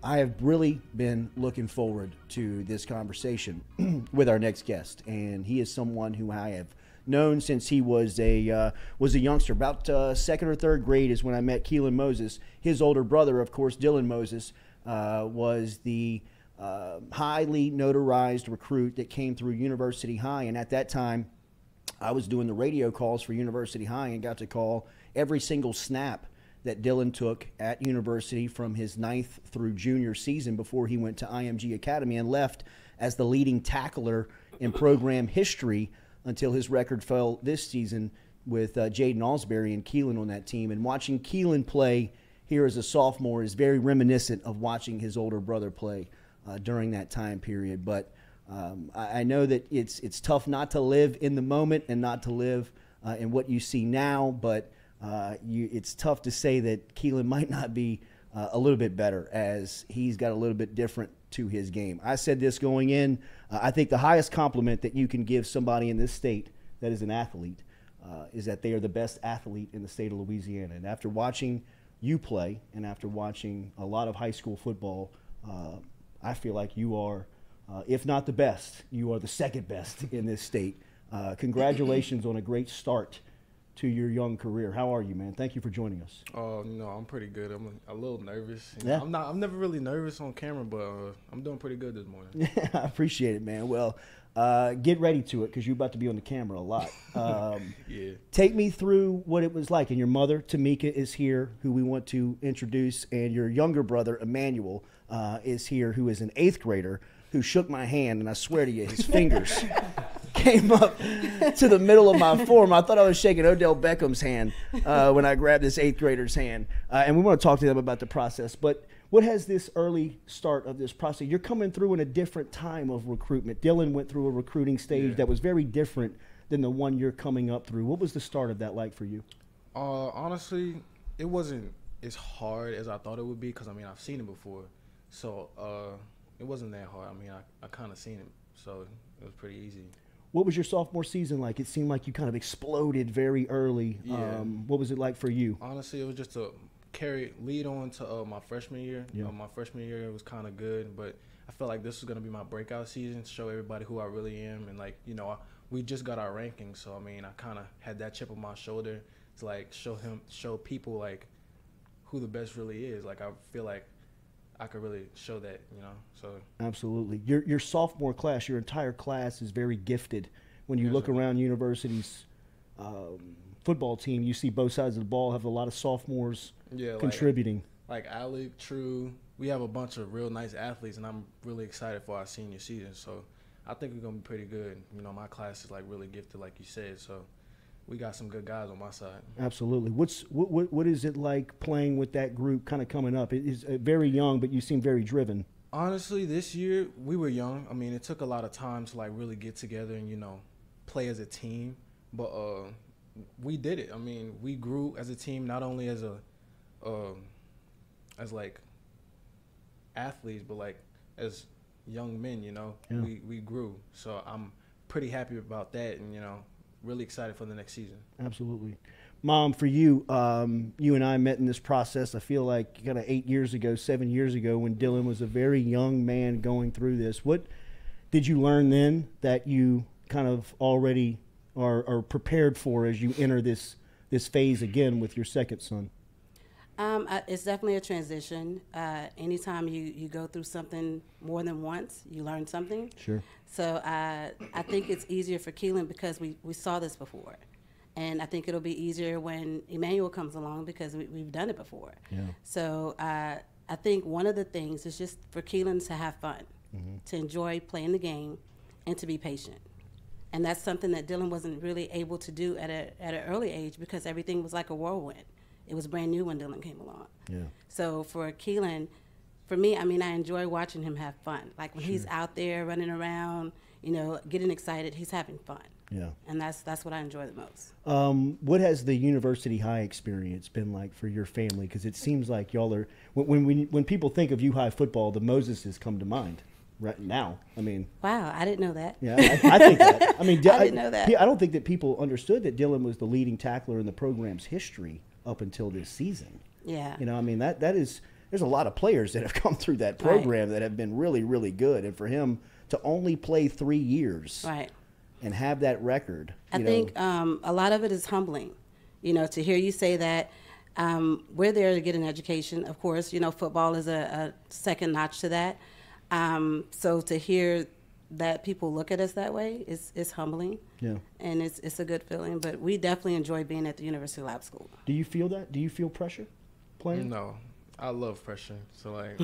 I have really been looking forward to this conversation with our next guest, and he is someone who I have known since he was a youngster. About second or third grade is when I met Keylan Moses. His older brother, of course, Dylan Moses, was the highly notarized recruit that came through University High, and at that time, I was doing the radio calls for University High and got to call every single snap that Dylan took at University from his 9th through junior season before he went to IMG Academy and left as the leading tackler in program history until his record fell this season with Jaden Alsbury and Keylan on that team. And watching Keylan play here as a sophomore is very reminiscent of watching his older brother play during that time period. But I know that it's tough not to live in the moment and not to live in what you see now, but it's tough to say that Keylan might not be a little bit better, as he's got a little bit different to his game. I said this going in. I think the highest compliment that you can give somebody in this state that is an athlete is that they are the best athlete in the state of Louisiana. And after watching you play and after watching a lot of high school football, I feel like you are, if not the best, you are the second best in this state. Congratulations on a great start to your young career. How are you, man? Thank you for joining us. I'm pretty good. I'm a little nervous. Yeah. I'm never really nervous on camera, but I'm doing pretty good this morning. Yeah, I appreciate it, man. Well, get ready to it because you're about to be on the camera a lot. Yeah. Take me through what it was like. And your mother, Tamika, is here, who we want to introduce, and your younger brother, Emmanuel, is here, who is an 8th grader, who shook my hand, and I swear to you, his fingers came up to the middle of my forearm. I thought I was shaking Odell Beckham's hand when I grabbed this 8th grader's hand. And we want to talk to them about the process. But what has this early start of this process? You're coming through in a different time of recruitment. Dylan went through a recruiting stage that was very different than the one you're coming up through. What was the start of that like for you? Honestly, it wasn't as hard as I thought it would be because, I've seen it before. So it wasn't that hard. I kind of seen it, so it was pretty easy. What was your sophomore season like? It seemed like you kind of exploded very early. Yeah. What was it like for you? Honestly, it was just to lead on to my freshman year. Yeah. My freshman year was kind of good, but I felt like this was going to be my breakout season to show everybody who I really am. And, we just got our rankings, so, I kind of had that chip on my shoulder to, show people, who the best really is. I feel like I could really show that, so. Absolutely. Your sophomore class, your entire class is very gifted. When you look around University's football team, you see both sides of the ball have a lot of sophomores contributing. Like Alec, True, we have a bunch of real nice athletes, and I'm really excited for our senior season. So I think we're going to be pretty good. My class is, really gifted, like you said, so we got some good guys on my side. Absolutely. What is it like playing with that group kind of coming up? It is very young, but you seem very driven. Honestly, this year we were young. It took a lot of time to really get together and play as a team. But we did it. We grew as a team, not only as athletes, but as young men. Yeah. We grew. So I'm pretty happy about that, and really excited for the next season. Absolutely. Mom, for you, you and I met in this process, I feel like kind of 7 years ago when Dylan was a very young man going through this. What did you learn then that you kind of already are prepared for as you enter this phase again with your second son? It's definitely a transition. Anytime you go through something more than once, you learn something. Sure. So I think it's easier for Keylan because we saw this before. And I think it'll be easier when Emmanuel comes along because we've done it before. Yeah. So I think one of the things is just for Keylan to have fun, to enjoy playing the game, and to be patient. And that's something that Dylan wasn't really able to do at an early age because everything was like a whirlwind. It was brand new when Dylan came along. Yeah. So for Keylan, for me, I enjoy watching him have fun. Like when he's out there running around, getting excited, he's having fun. Yeah. And that's what I enjoy the most. What has the University High experience been like for your family? Because it seems like y'all are, when people think of U High football, the Moseses come to mind right now. Wow, I didn't know that. Yeah, I think that. I didn't know that. I don't think that people understood that Dylan was the leading tackler in the program's history up until this season. Yeah. That is there's a lot of players that have come through that program that have been really, really good. And for him to only play 3 years and have that record. I think a lot of it is humbling, to hear you say that. We're there to get an education. Of course, football is a second notch to that. So to hear that people look at us that way is humbling. Yeah. And it's a good feeling. But we definitely enjoy being at the University Lab School. Do you feel that? Do you feel pressure playing? No. I love pressure. So, like,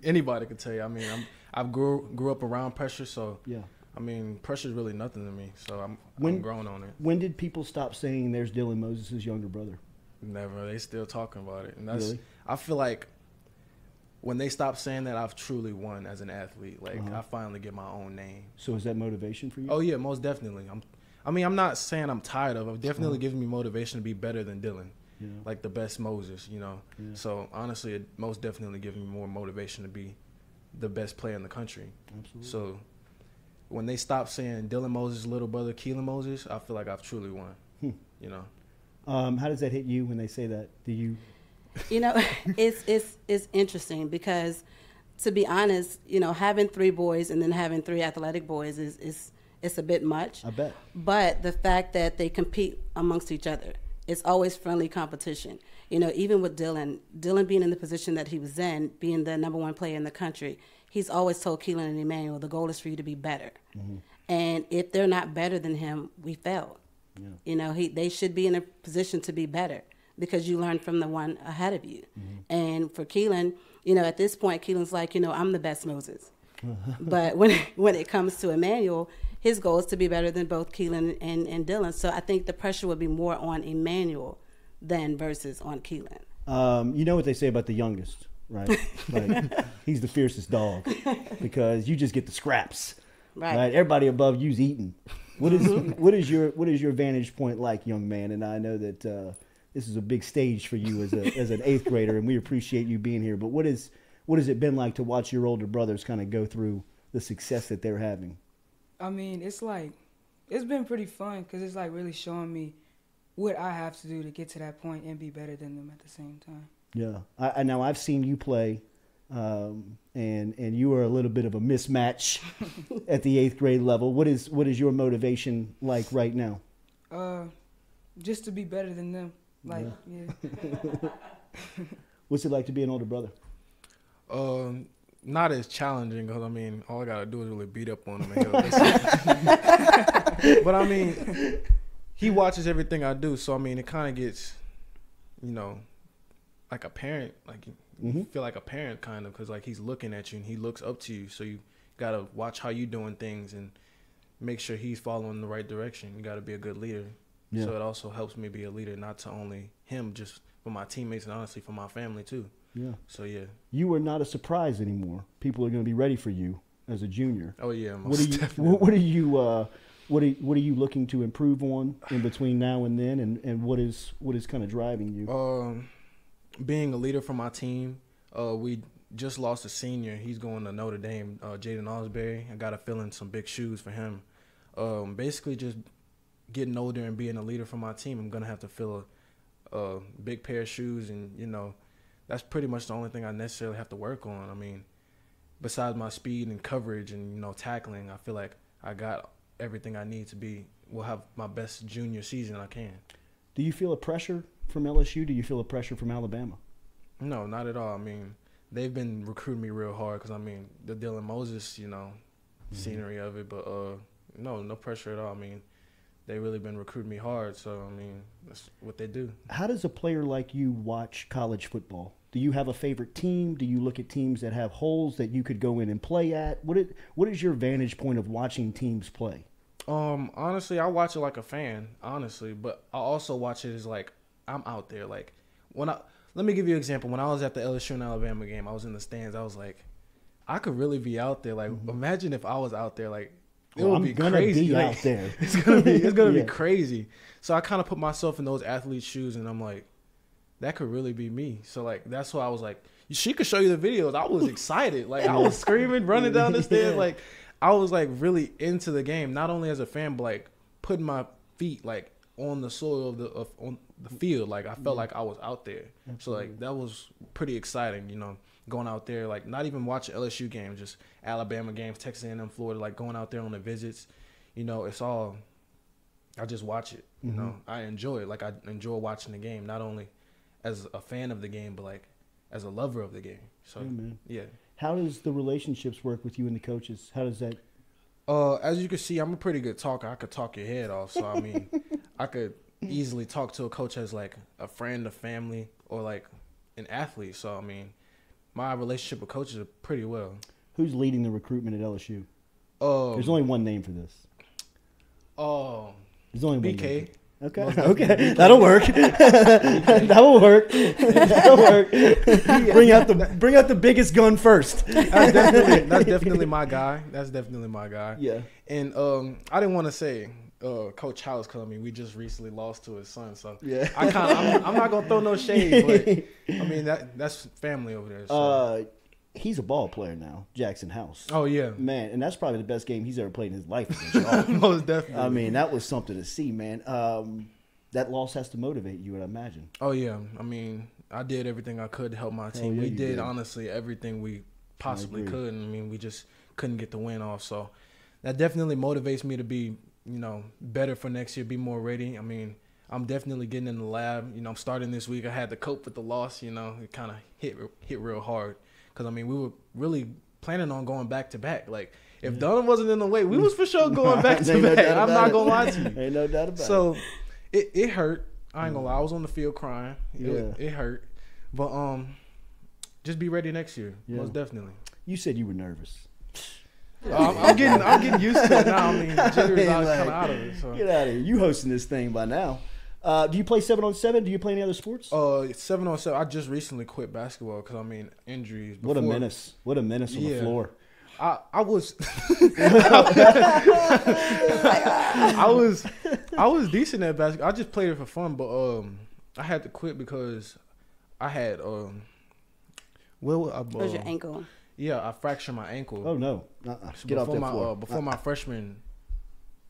anybody could tell you. I mean, I grew up around pressure, so, yeah. I mean, pressure is really nothing to me. So, I'm grown on it. When did people stop saying there's Dylan Moses' younger brother? Never. They still talking about it. And really? I feel like when they stop saying that, I've truly won as an athlete. Like, I finally get my own name. So is that motivation for you? Oh, yeah, most definitely. I'm not saying I'm tired of it. It's definitely giving me motivation to be better than Dylan. Yeah. Like the best Moses, Yeah. So, honestly, it most definitely gives me more motivation to be the best player in the country. Absolutely. So, when they stop saying Dylan Moses' little brother, Keylan Moses, I feel like I've truly won, How does that hit you when they say that? Do you? It's interesting because, to be honest, having 3 boys and then having 3 athletic boys it's a bit much. I bet. But the fact that they compete amongst each other, it's always friendly competition. Even with Dylan being in the position that he was in, being the number 1 player in the country, he's always told Keylan and Emmanuel, the goal is for you to be better. Mm-hmm. And if they're not better than him, we failed. Yeah. They should be in a position to be better because you learn from the one ahead of you. Mm-hmm. And for Keylan, at this point, Keelan's like, I'm the best Moses. But when it comes to Emmanuel, his goal is to be better than both Keylan and Dylan. So I think the pressure would be more on Emmanuel than versus on Keylan. You know what they say about the youngest, right? Like, he's the fiercest dog because you just get the scraps. Right? Everybody above you's eating. What is your vantage point like, young man? And I know that this is a big stage for you as an 8th grader, and we appreciate you being here. But what has it been like to watch your older brothers kind of go through the success that they're having? I mean, it's been pretty fun because it's like really showing me what I have to do to get to that point and be better than them at the same time. Yeah, now I've seen you play, and you are a little bit of a mismatch at the 8th grade level. What is your motivation like right now? Just to be better than them. Like, yeah. What's it like to be an older brother? Not as challenging because, I mean, all I got to do is really beat up on him. But, I mean, he watches everything I do. So, I mean, it kind of gets, like a parent. Like, you feel like a parent kind of because, like, he's looking at you and he looks up to you. So, you got to watch how you doing things and make sure he's following the right direction. You got to be a good leader. Yeah. So, it also helps me be a leader, not to only him, just for my teammates and, honestly, for my family, too. Yeah. So, yeah. You are not a surprise anymore. People are going to be ready for you as a junior. Oh, yeah. What are you looking to improve on in between now and then, and what is kind of driving you? Being a leader for my team. We just lost a senior. He's going to Notre Dame, Jaden Osbury. I got to fill in some big shoes for him. Basically just getting older and being a leader for my team, I'm going to have to fill a big pair of shoes, and, that's pretty much the only thing I necessarily have to work on. I mean, besides my speed and coverage and, tackling, I feel like I got everything I need to will have my best junior season I can. Do you feel a pressure from LSU? Do you feel a pressure from Alabama? No, not at all. I mean, they've been recruiting me real hard because, I mean, the Dylan Moses, scenery of it. But, no pressure at all. I mean, they really been recruiting me hard. So, I mean, that's what they do. How does a player like you watch college football? Do you have a favorite team? Do you look at teams that have holes that you could go in and play at? What is your vantage point of watching teams play? Honestly, I watch it like a fan, honestly. But I also watch it as, like, I'm out there. Like, let me give you an example. When I was at the LSU and Alabama game, I was in the stands. I was like, I could really be out there. Like, imagine if I was out there, like, it would be crazy. Be out there. It's gonna be crazy. So I kind of put myself in those athletes' shoes, and I'm like, that could really be me. So, like, that's why I was like, she could show you the videos. I was excited. Like, I was screaming, running down the stairs. Yeah. Like, I was, like, really into the game, not only as a fan, but, like, putting my feet, like, on the soil the field. Like I felt like I was out there. So like that was pretty exciting, you know, going out there, like not even watching LSU games, just Alabama games, Texas A&M, Florida, like going out there on the visits. You know, it's all, I just watch it. You know, I enjoy it. Like I enjoy watching the game, not only as a fan of the game, but like as a lover of the game. So yeah. How does the relationships work with you and the coaches? How does that? As you can see, I'm a pretty good talker. I could talk your head off. So I mean, I could easily talk to a coach as like a friend, a family, or like an athlete. So I mean, my relationship with coaches are pretty well. Who's leading the recruitment at LSU? There's only one name for this. There's only one BK. name. Okay. Okay. That'll work. That will work. That'll work. Bring out the biggest gun first. That's definitely my guy. That's definitely my guy. Yeah. And I didn't want to say Coach House because I mean we just recently lost to his son, so yeah. I'm not gonna throw no shade, but I mean that's family over there. So. He's a ball player now, Jackson House. Oh yeah, man, and that's probably the best game he's ever played in his life. Most definitely. I mean, that was something to see, man. That loss has to motivate you, I'd imagine. Oh yeah, I mean, I did everything I could to help my team. Yeah, we did honestly everything we possibly could. I mean, we just couldn't get the win off. So that definitely motivates me to be, you know, better for next year, be more ready. I mean, I'm definitely getting in the lab. You know, I'm starting this week. I had to cope with the loss. You know, it kind of hit real hard. Because, I mean, we were really planning on going back-to-back. Like, if Dunham wasn't in the way, we was for sure going back-to-back. I'm not going to lie to you. Ain't no doubt about it. So, it hurt. I ain't going to lie. I was on the field crying. It hurt. But just be ready next year. Yeah. Most definitely. You said you were nervous. I'm getting used to it now. I mean, jitters kind of out of it. So. Get out of here. You hosting this thing by now. Do you play 7-on-7? Do you play any other sports? 7-on-7. I just recently quit basketball because I mean injuries. Before. What a menace! What a menace on the floor. I was I was decent at basketball. I just played it for fun, but I had to quit because I had what was your ankle? Yeah, I fractured my ankle. Oh no! Get off that floor. Before my freshman.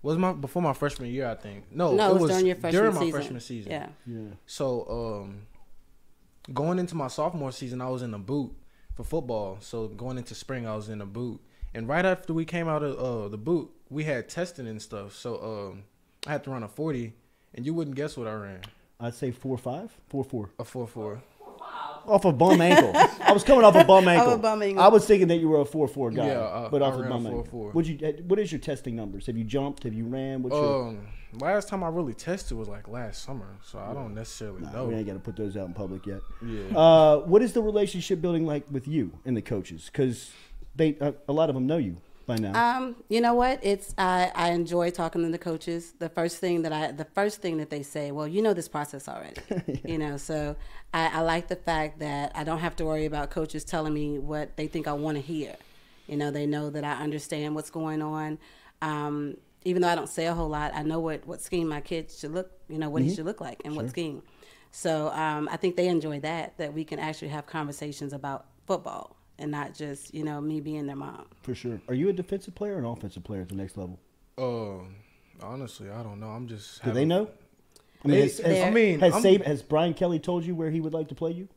Before my freshman year, I think. No, it was during your freshman season. My freshman season. Yeah. So, going into my sophomore season, I was in a boot for football. So going into spring, I was in a boot. And right after we came out of the boot, we had testing and stuff. So I had to run a 40, and you wouldn't guess what I ran. I'd say 4.5, 4.4. A 4.4. Off a bum ankle. I was coming off a bum ankle. I was thinking that you were a 4.4 guy. Yeah, but off I a ran bum a 4.4. ankle. What is your testing numbers? Have you jumped? Have you ran? Last time I really tested was like last summer, so I don't necessarily know. We ain't got to put those out in public yet. Yeah. What is the relationship building like with you and the coaches? Because a lot of them know you by now. You know what? I enjoy talking to the coaches. The first thing that they say, well, you know this process already. Yeah. You know, so I like the fact that I don't have to worry about coaches telling me what they think I want to hear. You know, they know that I understand what's going on. Even though I don't say a whole lot, I know what scheme my kids should look, you know, what he should look like and what scheme. So I think they enjoy that we can actually have conversations about football. And not just, you know, me being their mom. For sure. Are you a defensive player or an offensive player at the next level? Honestly, I don't know. I'm just. Do they know? I mean, has Brian Kelly told you where he would like to play you?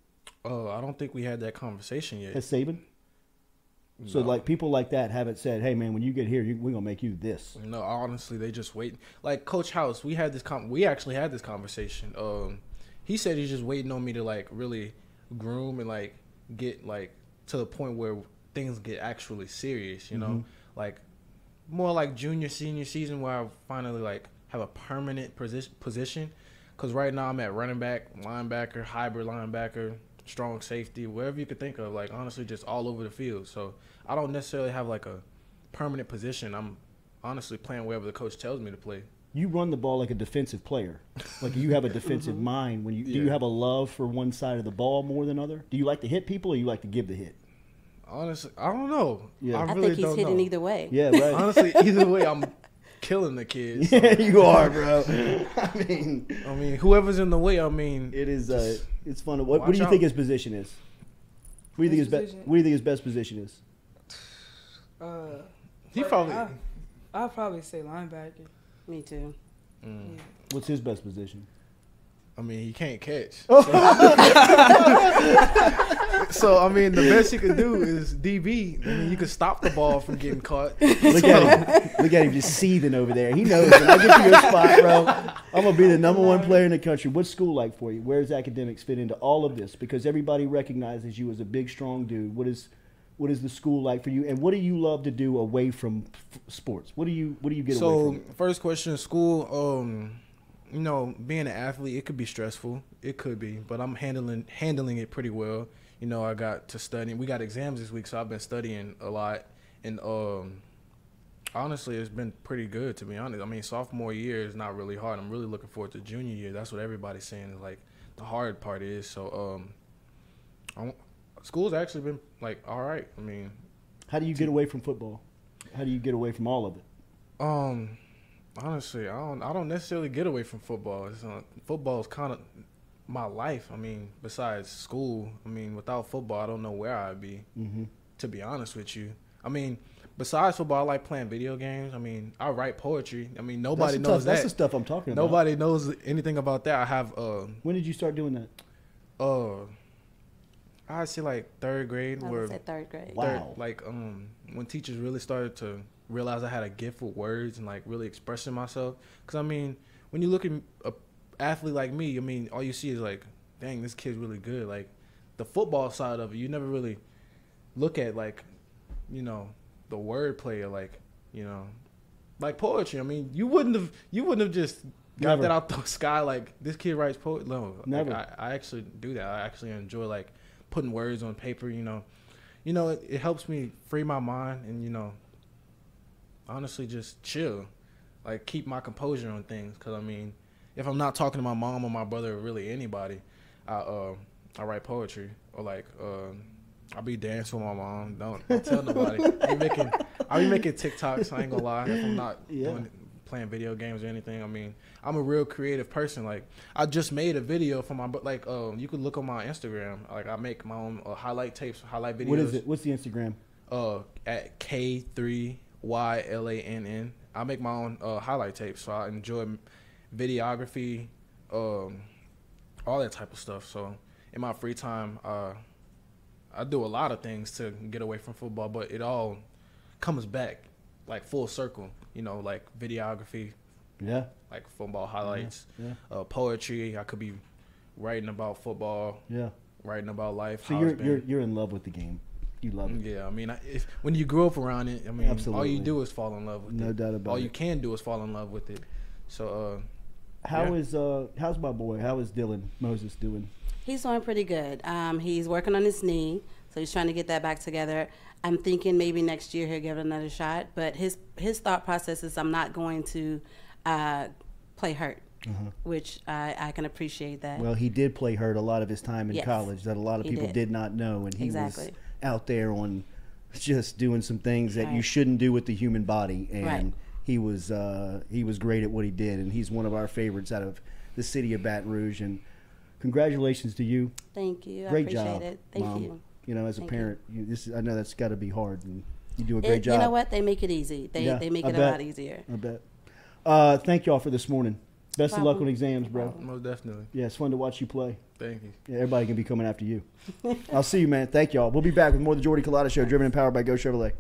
I don't think we had that conversation yet. Has Saban? No. So, like, people like that haven't said, "Hey, man, when you get here, we're gonna make you this." No, honestly, they just wait. Like Coach House, we actually had this conversation. He said he's just waiting on me to like really groom and like get like to the point where things get actually serious, you know, like more like junior, senior season where I finally like have a permanent position. Because right now I'm at running back, linebacker, hybrid linebacker, strong safety, whatever you could think of, like honestly just all over the field. So I don't necessarily have like a permanent position. I'm honestly playing wherever the coach tells me to play. You run the ball like a defensive player. Like you have a defensive mind. Do you have a love for one side of the ball more than other? Do you like to hit people or you like to give the hit? Honestly, I don't know. Yeah. I think he's hitting either way. Yeah, right. Honestly, either way, I'm killing the kids. So. Yeah, you are, bro. I mean, whoever's in the way. I mean, it is. It's fun. What do you think his position is? What do you think his best position is? He probably. I'll probably say linebacker. Me too. What's his best position? I mean, he can't catch. So, I mean, the best you can do is DB. I mean, you can stop the ball from getting caught. Look at him just seething over there. He knows when I get to your spot, bro, I'm going to be the #1 player in the country. What's school like for you? Where does academics fit into all of this? Because everybody recognizes you as a big, strong dude. What is the school like for you? And what do you love to do away from sports? What do you get away from? So, first question, school, you know, being an athlete, it could be stressful. It could be, but I'm handling it pretty well. You know, I got to study. We got exams this week, so I've been studying a lot. And honestly, it's been pretty good, to be honest. I mean, sophomore year is not really hard. I'm really looking forward to junior year. That's what everybody's saying is, like, the hard part is. So school's actually been, like, all right. I mean. How do you get away from football? How do you get away from all of it? Honestly, I don't necessarily get away from football. Football is kind of my life. I mean, besides school, I mean, without football, I don't know where I'd be, to be honest with you. I mean, besides football, I like playing video games. I mean, I write poetry. I mean, nobody knows that. That's the stuff I'm talking about. Nobody knows anything about that. I have When did you start doing that? I'd say like third grade. I would say third grade. Wow. When teachers really started to realize I had a gift with words and like really expressing myself. Because I mean, when you look at a athlete like me, I mean, all you see is like, dang, this kid's really good. Like the football side of it, you never really look at like, you know, the wordplay or like, you know, like poetry. I mean, you wouldn't have just got that out the sky like this kid writes poetry. No, never. Like, I actually do that. I actually enjoy like putting words on paper. You know, it helps me free my mind and you know, honestly, just chill, like keep my composure on things. Cause I mean, if I'm not talking to my mom or my brother or really anybody, I write poetry or like I'll be dancing with my mom. Don't tell nobody. I'll be making TikToks. I ain't gonna lie. If I'm not playing video games or anything, I mean, I'm a real creative person. Like I just made a video for my you could look on my Instagram. Like I make my own highlight tapes, highlight videos. What is it? What's the Instagram? At K3YLANN. I make my own highlight tapes, so I enjoy videography, all that type of stuff. So in my free time, I do a lot of things to get away from football, but it all comes back like full circle. You know, like videography, like football highlights, poetry. I could be writing about football, writing about life. So you're in love with the game. You love it. Yeah, I mean, when you grow up around it, I mean, absolutely. All you do is fall in love with it. No doubt about it. All you can do is fall in love with it. So, how's my boy? How is Dylan Moses doing? He's doing pretty good. He's working on his knee, so he's trying to get that back together. I'm thinking maybe next year he'll give it another shot. But his thought process is I'm not going to play hurt, which I can appreciate that. Well, he did play hurt a lot of his time in college that a lot of people did not know, and he was out there on just doing some things that you shouldn't do with the human body, and he was great at what he did, and he's one of our favorites out of the city of Baton Rouge. And congratulations to you. Thank you. Great I appreciate job, it. Thank Mom. you. You know, as a parent, I know that's got to be hard, and you do a great job. You know what? They make it easy. They make it a lot easier. I bet. Thank y'all for this morning. Best of luck on exams, bro. Most definitely. Yeah, it's fun to watch you play. Thank you. Yeah, everybody can be coming after you. I'll see you, man. Thank y'all. We'll be back with more of the Jordy Culotta Show, driven and powered by Go Chevrolet.